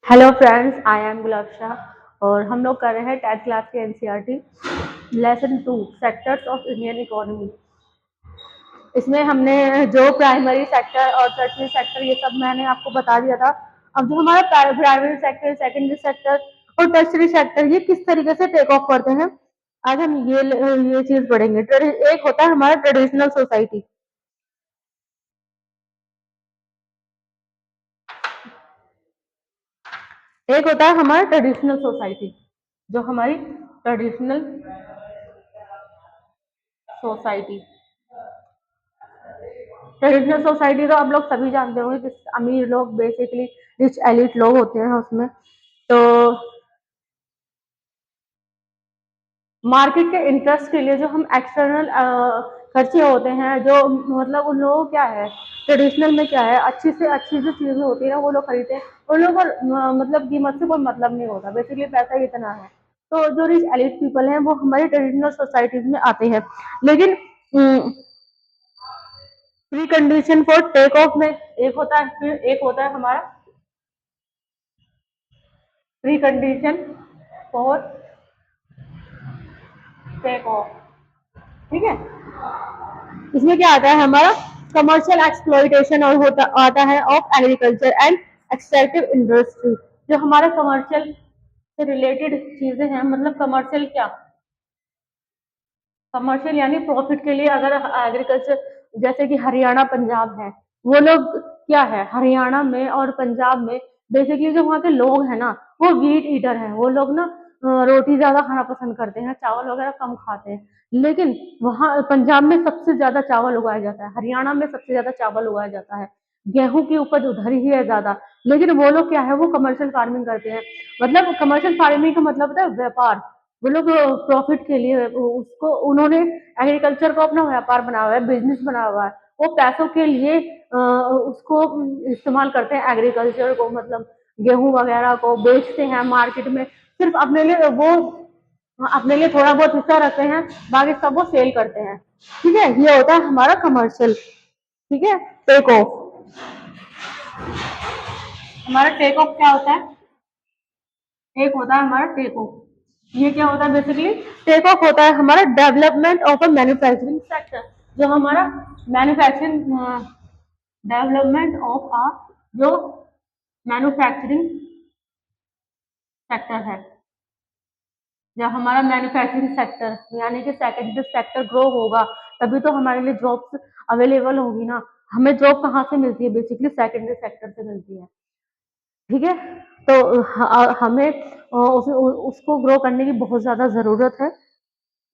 Hello friends, I am गुलाब शाह और हम लोग कर रहे हैं 10th क्लास के NCERT lesson 2 sectors of Indian economy. इसमें हमने जो प्राइमरी सेक्टर और टर्शियरी सेक्टर ये सब मैंने आपको बता दिया था। अब जो हमारा प्राइमरी सेक्टर, सेकेंडरी सेक्टर और टर्शियरी सेक्टर ये किस तरीके से टेक ऑफ करते हैं, आज हम ये चीज पढ़ेंगे। एक होता है हमारा ट्रेडिशनल सोसाइटी। एक होता है हमारा ट्रेडिशनल सोसाइटी, जो हमारी ट्रेडिशनल सोसाइटी ट्रेडिशनल सोसाइटी तो आप लोग सभी जानते होंगे कि अमीर लोग बेसिकली रिच एलिट लोग होते हैं उसमें। तो मार्केट के इंटरेस्ट के लिए जो हम एक्सटर्नल खर्चे होते हैं, जो मतलब उन लोगों को क्या है, ट्रेडिशनल में क्या है, अच्छी से अच्छी जो चीजें होती है ना वो लोग खरीदते हैं। उन लोगों को मतलब कीमत से कोई मतलब नहीं होता, बेसिकली पैसा इतना है। तो जो रिच एलिट पीपल हैं वो हमारी ट्रेडिशनल सोसाइटीज में आते हैं। लेकिन pre condition for take off में एक होता है, फिर एक होता है हमारा pre condition for take off. ठीक है, इसमें क्या आता है हमारा कमर्शियल एक्सप्लॉइटेशन और होता आता है of agriculture and extractive industry. जो हमारा कमर्शियल से रिलेटेड चीजें हैं, मतलब कमर्शियल क्या, कमर्शियल यानी प्रॉफिट के लिए। अगर एग्रीकल्चर जैसे कि हरियाणा पंजाब है, वो लोग क्या है, हरियाणा में और पंजाब में बेसिकली जो वहाँ के लोग हैं ना वो वीट ईटर हैं। वो लोग ना रोटी ज्यादा खाना पसंद करते हैं, चावल वगैरह कम खाते हैं। लेकिन वहाँ पंजाब में सबसे ज्यादा चावल उगाया जाता है, हरियाणा में सबसे ज्यादा चावल उगाया जाता है, गेहूं की उपज उधर ही है ज्यादा। लेकिन वो लोग क्या है, वो कमर्शियल फार्मिंग करते हैं। मतलब कमर्शियल फार्मिंग का मतलब होता है व्यापार। वो लोग प्रॉफिट के लिए उसको उन्होंने एग्रीकल्चर को अपना व्यापार बनाया हुआ है, बिजनेस बनाया हुआ है। वो पैसों के लिए उसको इस्तेमाल करते हैं, एग्रीकल्चर को, मतलब गेहूं वगैरह को बेचते हैं मार्केट में। सिर्फ अपने लिए वो अपने लिए थोड़ा बहुत हिस्सा रखते हैं, बाकी सब वो सेल करते हैं। ठीक है, ये होता है हमारा कमर्शियल। ठीक है, टेक ऑफ। हमारा टेक ऑफ क्या होता है, एक होता है हमारा टेक ऑफ। ये क्या होता है बेसिकली, टेक ऑफ होता है हमारा development of a manufacturing sector. जो हमारा मैन्युफैक्चरिंग डेवलपमेंट ऑफ अ जो मैन्युफैक्चरिंग सेक्टर है, जब हमारा मैन्युफैक्चरिंग सेक्टर यानी कि सेकेंडरी सेक्टर ग्रो होगा तभी तो हमारे लिए जॉब्स अवेलेबल होगी ना। हमें जॉब कहाँ से मिलती है, बेसिकली सेकेंडरी सेक्टर से मिलती है। ठीक है, तो हमें उसको ग्रो करने की बहुत ज्यादा जरूरत है।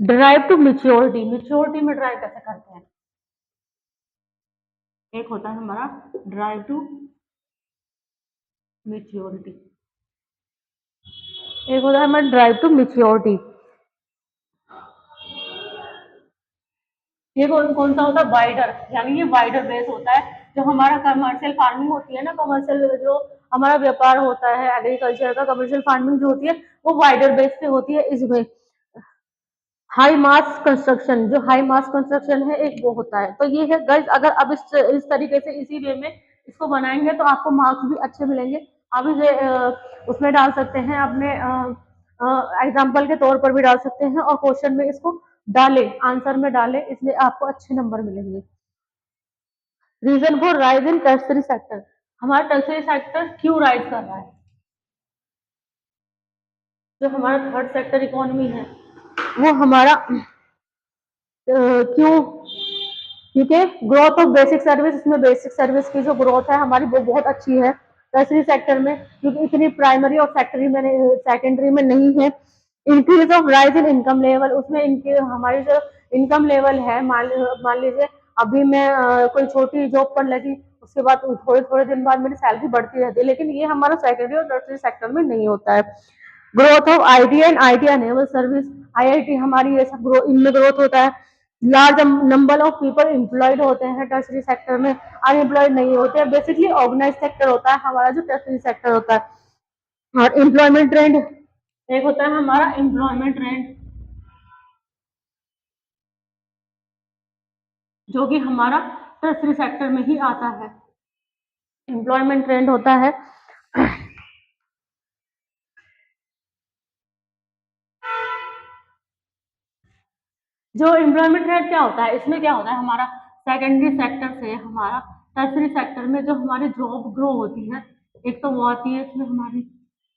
ड्राइव टू मिच्योरिटी, मिच्योरिटी में ड्राइव कैसे करते हैं, एक होता है हमारा ड्राइव टू मिच्योरिटी, एक होता है हमारा ड्राइव टू मिच्योरिटी। ये कौन कौन सा होता है, वाइडर, यानी ये वाइडर बेस होता है। जो हमारा कमर्शियल फार्मिंग होती है ना, कमर्शियल जो हमारा व्यापार होता है एग्रीकल्चर का, कमर्शियल फार्मिंग जो होती है वो वाइडर बेस पे होती है। इसमें हाई मास कंस्ट्रक्शन, जो हाई मास कंस्ट्रक्शन है एक वो होता है। तो ये है गाइस, अगर अब इस तरीके से इसी वे में इसको बनाएंगे तो आपको मार्क्स भी अच्छे मिलेंगे। आप इसे उसमें डाल सकते हैं, अपने एग्जाम्पल के तौर पर भी डाल सकते हैं और क्वेश्चन में इसको डालें, आंसर में डालें, इसलिए आपको अच्छे नंबर मिलेंगे। Reason for rise in tertiary sector, हमारा टर्सरी सेक्टर क्यों राइज कर रहा है, जो हमारा थर्ड सेक्टर इकोनॉमी है वो हमारा क्यों, क्योंकि ग्रोथ ऑफ बेसिक सर्विस, इसमें बेसिक सर्विस की जो ग्रोथ है हमारी वो बहुत अच्छी है टर्सरी सेक्टर में, क्योंकि इतनी प्राइमरी और सेक्टरी में सेकेंडरी में नहीं है। Increase of rise in income level, उसमें इनके हमारी जो इनकम लेवल है, मान लीजिए अभी मैं कोई छोटी जॉब पर लगी, उसके बाद थोड़े थोड़े दिन बाद मेरी सैलरी बढ़ती रहती है, लेकिन ये हमारा सेकेंडरी और टर्सरी सेक्टर में नहीं होता है। Growth of IT and IT enable service, IIT हमारी ये सब इनमें ग्रोथ होता है। Large number of people employed होते हैं टर्सरी सेक्टर में, अनएम्प्लॉयड नहीं होते हैं। बेसिकली ऑर्गेनाइज सेक्टर होता है हमारा जो टर्सरी सेक्टर होता है। और एम्प्लॉयमेंट ट्रेंड, एक होता है हमारा एम्प्लॉयमेंट ट्रेंड, जो कि हमारा टर्सरी सेक्टर में ही आता है। एम्प्लॉयमेंट ट्रेंड होता है जो एम्प्लॉयमेंट रेट क्या होता है, इसमें क्या होता है, हमारा सेकेंडरी सेक्टर से हमारा टर्शरी सेक्टर में जो हमारी जॉब ग्रो होती है, एक तो वो आती है इसमें हमारी।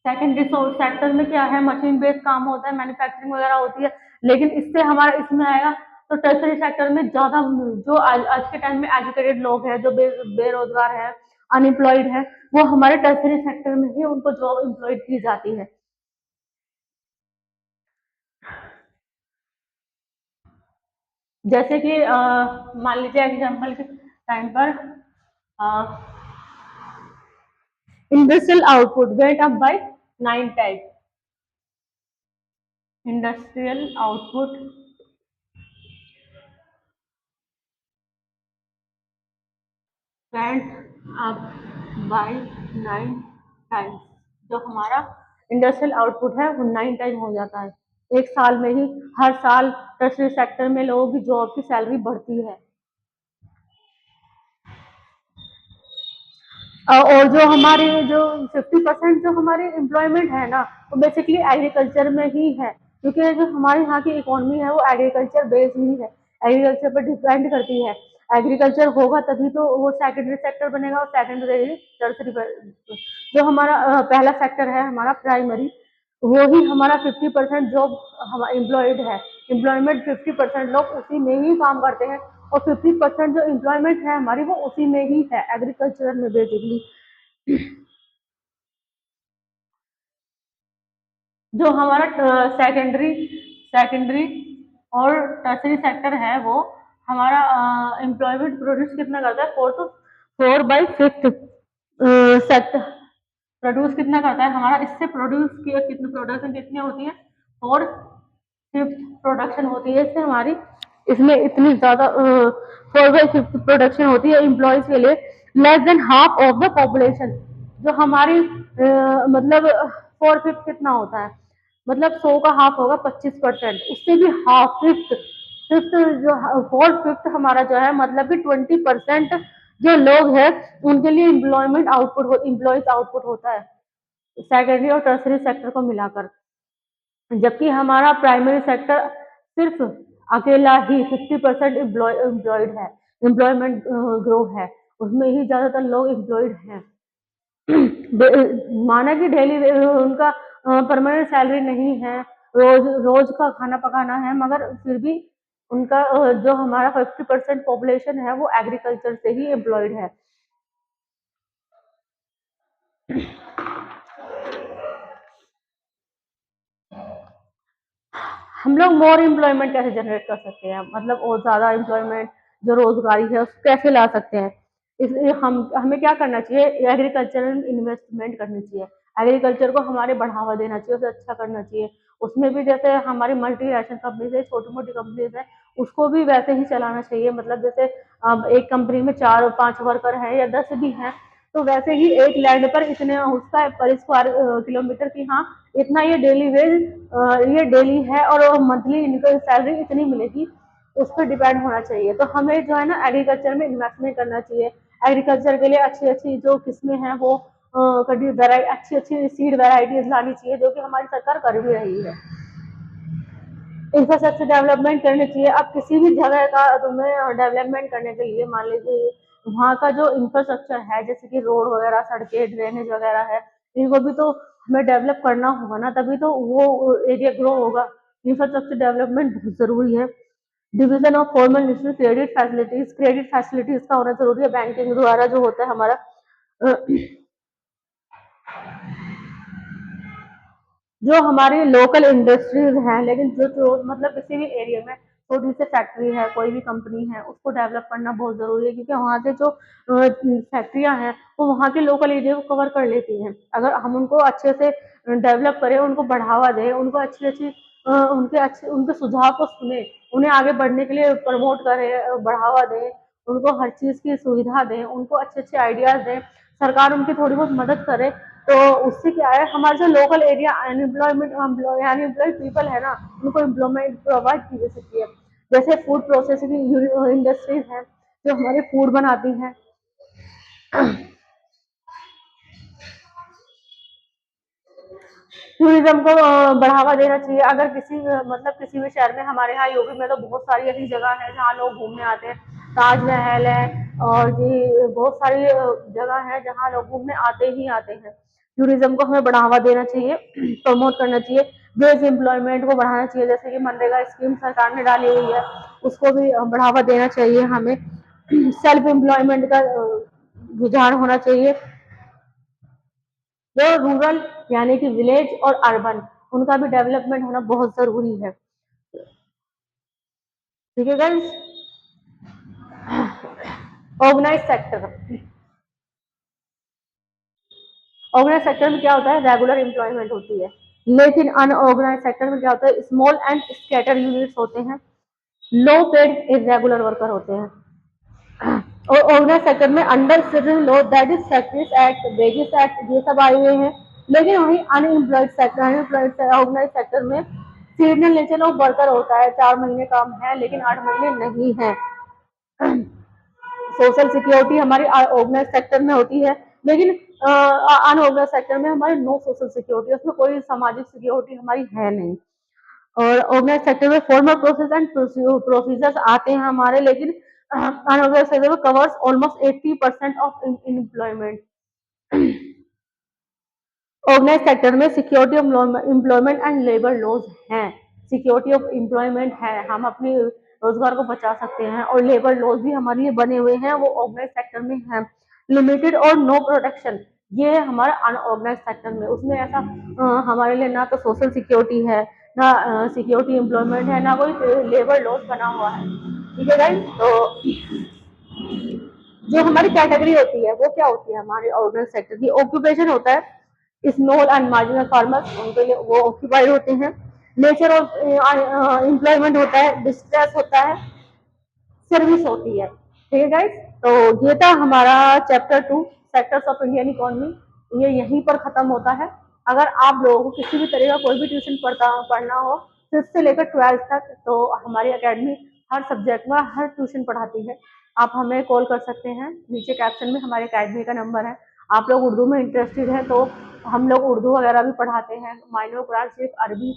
सेकेंडरी सेक्टर में क्या है, मशीन बेस्ड काम होता है, मैन्युफैक्चरिंग वगैरह होती है, लेकिन इससे हमारा इसमें आएगा तो टर्शरी सेक्टर में ज्यादा जो आज के टाइम में एजुकेटेड लोग हैं, जो बेरोजगार है, अनएम्प्लॉयड है, वो हमारे टर्शरी सेक्टर में ही उनको जॉब एम्प्लॉयड की जाती है। जैसे कि मान लीजिए एग्जाम्पल के टाइम पर industrial output went up by 9 type. Industrial output went up by 9 times. जो हमारा इंडस्ट्रियल आउटपुट है वो 9 टाइम हो जाता है एक साल में ही। हर साल टर्शरी सेक्टर में लोगों की जॉब की सैलरी बढ़ती है। और जो हमारे जो 50% जो हमारी एम्प्लॉयमेंट है ना, वो बेसिकली एग्रीकल्चर में ही है, क्योंकि जो हमारे यहाँ की इकोनॉमी है वो एग्रीकल्चर बेस्ड ही है, एग्रीकल्चर पर डिपेंड करती है। एग्रीकल्चर होगा तभी तो वो सेकेंडरी सेक्टर बनेगा, और सेकेंडरी टर्सरी। जो हमारा पहला सेक्टर है हमारा प्राइमरी, वो ही हमारा 50% जॉब हमारा एम्प्लॉयड है। एम्प्लॉयमेंट 50% लोग उसी में ही काम करते हैं, और 50% जो एम्प्लॉयमेंट है हमारी वो उसी में ही है, एग्रीकल्चर में बेसिकली। जो हमारा सेकेंडरी सेकेंडरी और टर्सरी सेक्टर है वो हमारा एम्प्लॉयमेंट प्रोड्यूस कितना करता है, 4/5 सेक्टर प्रोड्यूस कितना करता है हमारा। इससे प्रोड्यूस किया कितनी प्रोडक्शन कितनी होती है, 4/5 प्रोडक्शन होती है इससे हमारी। इसमें इतनी ज्यादा 4/5 प्रोडक्शन होती है एम्प्लॉयज के लिए, less than half of the population. जो हमारी मतलब 4/5 कितना होता है, मतलब 100 का हाफ होगा 25%, उससे भी हाफ, फिफ्थ। फिफ्थ जो 4/5 हमारा जो है, मतलब कि 20% जो लोग हैं उनके लिए एम्प्लॉयज आउटपुट होता है सेकेंडरी और टर्सरी सेक्टर को मिलाकर। जबकि हमारा प्राइमरी सेक्टर सिर्फ अकेला ही 50% एम्प्लॉयड है, एम्प्लॉयमेंट ग्रो है, उसमें ही ज्यादातर लोग एम्प्लॉयड हैं। माना कि डेली उनका परमानेंट सैलरी नहीं है, रोज रोज का खाना पकाना है, मगर फिर भी उनका जो हमारा 50% पॉपुलेशन है वो एग्रीकल्चर से ही एम्प्लॉयड है। हम लोग मोर एम्प्लॉयमेंट कैसे जनरेट कर सकते हैं, मतलब और ज़्यादा एम्प्लॉयमेंट जो रोजगारी है उसको कैसे ला सकते हैं। इसलिए हम हमें क्या करना चाहिए, एग्रीकल्चरल इन्वेस्टमेंट करनी चाहिए। एग्रीकल्चर को हमारे बढ़ावा देना चाहिए, उसे अच्छा करना चाहिए। उसमें भी जैसे हमारी मल्टीनेशनल कंपनीज है, छोटी मोटी कंपनीज है, उसको भी वैसे ही चलाना चाहिए। मतलब जैसे अब एक कंपनी में 4 5 वर्कर हैं या 10 भी हैं, तो वैसे ही एक लैंड पर इतने उसका पर स्क्वायर किलोमीटर की, हाँ इतना ये डेली वेज ये डेली है, और मंथली इनकम सैलरी इतनी मिलेगी, उस पर डिपेंड होना चाहिए। तो हमें जो है ना एग्रीकल्चर में इन्वेस्टमेंट करना चाहिए। एग्रीकल्चर के लिए अच्छी अच्छी जो किस्में हैं वो अच्छी अच्छी सीड वेराइटीज लानी चाहिए, जो कि हमारी सरकार कर भी रही है। इंफ्रास्ट्रक्चर डेवलपमेंट करनी चाहिए। अब किसी भी जगह का तुम्हें डेवलपमेंट करने के लिए मान लीजिए वहाँ का जो इंफ्रास्ट्रक्चर है, जैसे कि रोड वगैरह, सड़कें, ड्रेनेज वगैरह है, इनको भी तो हमें डेवलप करना होगा ना, तभी तो वो एरिया ग्रो होगा। इंफ्रास्ट्रक्चर डेवलपमेंट बहुत जरूरी है। Division of formal national credit facilities का होना जरूरी है, बैंकिंग द्वारा जो होता है हमारा। जो हमारी लोकल इंडस्ट्रीज हैं, लेकिन जो मतलब किसी भी एरिया में छोटी सी फैक्ट्री है, कोई भी कंपनी है, उसको डेवलप करना बहुत जरूरी है, क्योंकि वहाँ के जो फैक्ट्रियाँ हैं वो वहाँ के लोकल एरिया को कवर कर लेती हैं। अगर हम उनको अच्छे से डेवलप करें, उनको बढ़ावा दें, उनको अच्छी अच्छी उनके सुझाव को सुने, उन्हें आगे बढ़ने के लिए प्रमोट करें, बढ़ावा दें, उनको हर चीज़ की सुविधा दें, उनको अच्छे अच्छे आइडियाज दें, सरकार उनकी थोड़ी बहुत मदद करे, तो उससे क्या है, हमारे जो लोकल एरिया अनएम्प्लॉयड पीपल है ना, उनको एम्प्लॉयमेंट प्रोवाइड की जा सकती है। जैसे फूड प्रोसेसिंग इंडस्ट्रीज हैं जो हमारे फूड बनाती हैं। टूरिज्म को बढ़ावा देना चाहिए। अगर किसी मतलब किसी भी शहर में, हमारे यहाँ यूपी में तो बहुत सारी ऐसी जगह है जहाँ लोग घूमने आते हैं। ताजमहल है और जी बहुत सारी जगह है जहाँ लोग घूमने आते ही आते हैं। टूरिज्म को हमें बढ़ावा देना चाहिए, प्रमोट करना चाहिए, बेस एम्प्लॉयमेंट को बढ़ाना चाहिए। जैसे कि मनरेगा स्कीम सरकार ने डाली हुई है, उसको भी बढ़ावा देना चाहिए हमें। सेल्फ एम्प्लॉयमेंट का रुझान होना चाहिए। जो रूरल यानी कि विलेज और अर्बन, उनका भी डेवलपमेंट होना बहुत जरूरी है। ठीक है guys. Organise sector, organise sector में क्या होता है, रेगुलर एम्प्लॉयमेंट होती है। लेकिन अनऑर्गेनाइज सेक्टर में क्या होता है, स्मॉल एंड स्कैटर यूनिट्स होते हैं, लो पेड इरेगुलर वर्कर होते हैं। और ऑर्गेनाइज सेक्टर में under civil law, that is factories act, wages act, ये सब आए हुए हैं। लेकिन वही unemployed sector, unemployed organise sector में सीजनल नेचर ऑफ वर्कर होता है, 4 महीने काम है लेकिन 8 महीने नहीं है। सोशल सिक्योरिटी हमारी ऑर्गेनाइज सेक्टर में होती है, लेकिन अनऑर्गेनाइज सेक्टर में हमारी नो सोशल सिक्योरिटी, उसमें कोई सामाजिक सिक्योरिटी हमारी है नहीं। और ऑर्गेनाइज सेक्टर में फॉर्मल प्रोसेस एंड प्रोसीजर्स आते हैं हमारे, लेकिन अनऑर्गेनाइज सेक्टर में covers almost 80% of employment. Organise sector में security of employment and labour laws हैं। सिक्योरिटी ऑफ एम्प्लॉयमेंट है, हम अपने रोजगार को बचा सकते हैं, और लेबर लॉज भी हमारे लिए बने हुए हैं, वो ऑर्गेनाइज सेक्टर में है। लिमिटेड और नो प्रोटेक्शन, ये है हमारा अनऑर्गेनाइज सेक्टर में। उसमें ऐसा हमारे लिए ना तो सोशल सिक्योरिटी है, ना सिक्योरिटी एम्प्लॉयमेंट है, ना कोई लेबर लॉज बना हुआ है। ठीक है गाइस। तो जो हमारी कैटेगरी होती है वो क्या होती है, हमारे ऑर्गेनाइज सेक्टर की ऑक्यूपेशन होता है स्मॉल एंड मार्जिनल फार्मर्स, उनके लिए वो ऑक्यूपाइड होते हैं। नेचर ऑफ एम्प्लॉयमेंट होता है, डिस्ट्रेस होता है, सर्विस होती है। ठीक है गाइस। तो ये था हमारा chapter 2 sectors of Indian economy, ये यहीं पर खत्म होता है। अगर आप लोगों को किसी भी तरह का कोई भी ट्यूशन पढ़ना हो, 5th से लेकर 12th तक, तो हमारी अकेडमी हर सब्जेक्ट में हर ट्यूशन पढ़ाती है। आप हमें कॉल कर सकते हैं, नीचे कैप्शन में हमारे अकेडमी का नंबर है। आप लोग उर्दू में इंटरेस्टेड है तो हम लोग उर्दू वगैरह भी पढ़ाते हैं, माइनर कुरान सिर्फ अरबी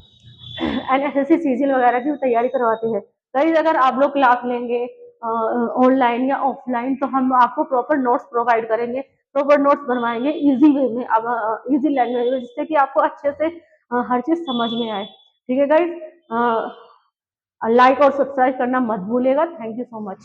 एंड एसएससी सीजीएल वगैरह की तैयारी करवाते हैं। कई अगर आप लोग क्लास लेंगे ऑनलाइन या ऑफलाइन, तो हम आपको प्रॉपर नोट्स प्रोवाइड करेंगे, प्रॉपर नोट्स बनवाएंगे इजी वे में, अब इजी लैंग्वेज में, जिससे कि आपको अच्छे से हर चीज समझ में आए। ठीक है गाइज। लाइक और सब्सक्राइब करना मत भूलिएगा। Thank you so much.